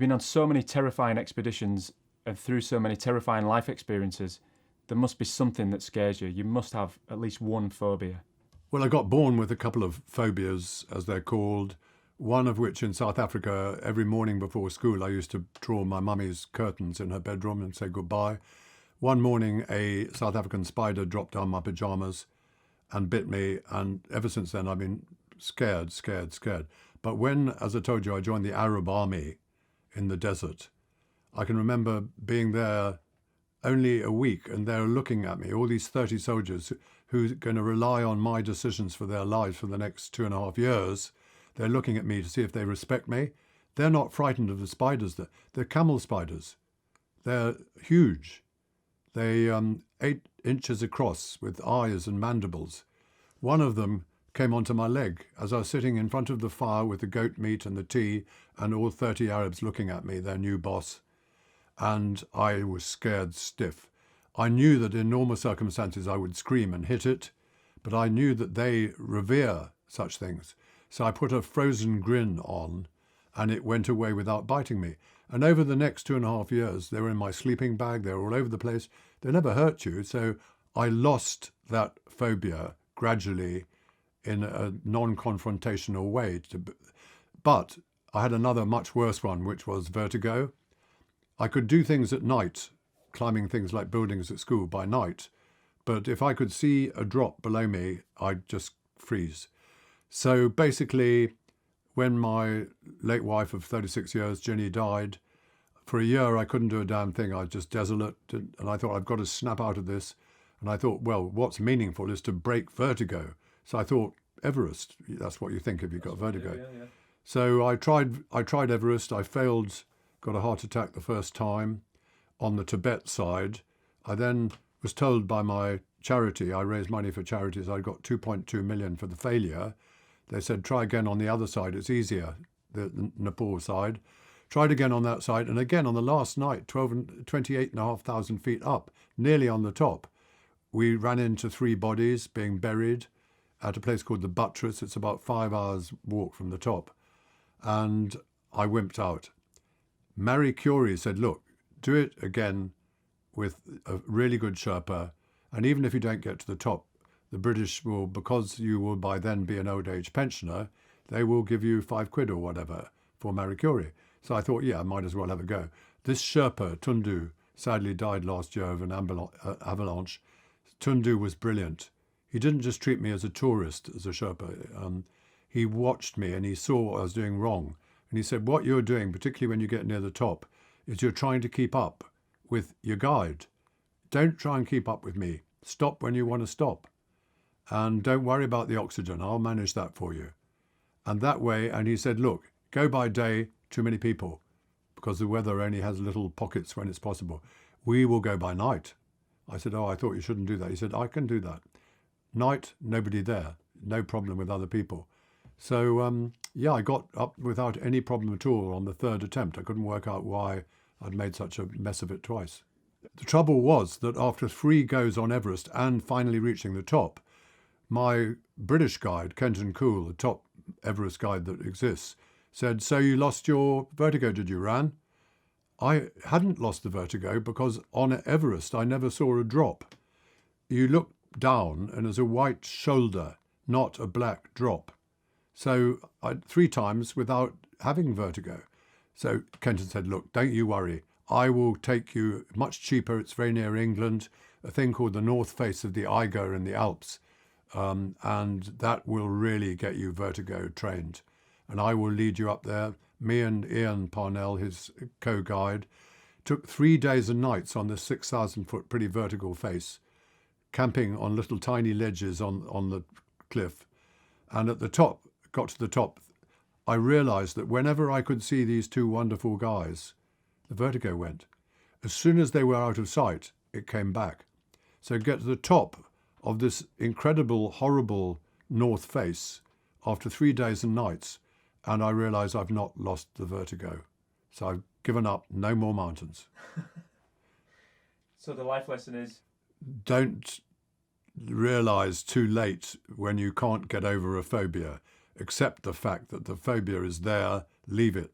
been on so many terrifying expeditions and through so many terrifying life experiences. There must be something that scares you. You must have at least one phobia. Well, I got born with a couple of phobias, as they're called, one of which in South Africa, every morning before school, I used to draw my mummy's curtains in her bedroom and say goodbye. One morning, a South African spider dropped down my pajamas and bit me, and ever since then I've been scared. But when, as I told you, I joined the Arab army in the desert, I can remember being there only a week, and they're looking at me, all these 30 soldiers who are going to rely on my decisions for their lives for the next 2.5 years. They're looking at me to see if they respect me. They're not frightened of the spiders. They're camel spiders. They're huge. They 8 inches across with eyes and mandibles. One of them came onto my leg as I was sitting in front of the fire with the goat meat and the tea and all 30 Arabs looking at me, their new boss. And I was scared stiff. I knew that in normal circumstances I would scream and hit it, but I knew that they revere such things. So I put a frozen grin on, and it went away without biting me. And over the next 2.5 years, they were in my sleeping bag, they were all over the place. They never hurt you, so I lost that phobia gradually in a non-confrontational way. But I had another much worse one, which was vertigo. I could do things at night, climbing things like buildings at school by night, but if I could see a drop below me, I'd just freeze. So basically, when my late wife of 36 years, Jenny, died, for a year I couldn't do a damn thing. I was just desolate, and I thought, I've got to snap out of this. And I thought, well, what's meaningful is to break vertigo. So I thought, Everest, that's what you think if you've got vertigo. Yeah. So I tried Everest. I failed, got a heart attack the first time on the Tibet side. I then was told by my charity, I raised money for charities, I got 2.2 million for the failure. They said, try again on the other side, it's easier, the Nepal side. Tried again on that side, and again on the last night, 28,500 feet up, nearly on the top, we ran into 3 bodies being buried at a place called the Buttress. It's about 5 hours walk from the top. And I wimped out. Marie Curie said, look, do it again with a really good Sherpa, and even if you don't get to the top, the British will, because you will by then be an old age pensioner, they will give you £5 or whatever for Marie Curie. So I thought, yeah, I might as well have a go. This Sherpa, Tundu, sadly died last year of an avalanche. Tundu was brilliant. He didn't just treat me as a tourist, as a Sherpa. He watched me and he saw what I was doing wrong. And he said, what you're doing, particularly when you get near the top, is you're trying to keep up with your guide. Don't try and keep up with me. Stop when you want to stop. And don't worry about the oxygen. I'll manage that for you. And that way, and he said, look, go by day, too many people, because the weather only has little pockets when it's possible. We will go by night. I said, oh, I thought you shouldn't do that. He said, I can do that. Night, nobody there. No problem with other people. So, yeah, I got up without any problem at all on the 3rd attempt. I couldn't work out why I'd made such a mess of it twice. The trouble was that after 3 goes on Everest and finally reaching the top, my British guide, Kenton Cool, the top Everest guide that exists, said, so you lost your vertigo, did you, Ran? I hadn't lost the vertigo because on Everest I never saw a drop. You look down and there's a white shoulder, not a black drop. So 3 times without having vertigo. So Kenton said, look, don't you worry. I will take you much cheaper. It's very near England, a thing called the North Face of the Eiger in the Alps. And that will really get you vertigo trained. And I will lead you up there. Me and Ian Parnell, his co-guide, took 3 days and nights on this 6,000-foot pretty vertical face, camping on little tiny ledges on the cliff. And at the top, got to the top, I realized that whenever I could see these 2 wonderful guys, the vertigo went. As soon as they were out of sight, it came back. So get to the top of this incredible, horrible north face after 3 days and nights, and I realised I've not lost the vertigo. So I've given up, no more mountains. So the life lesson is? Don't realise too late when you can't get over a phobia. Accept the fact that the phobia is there, leave it.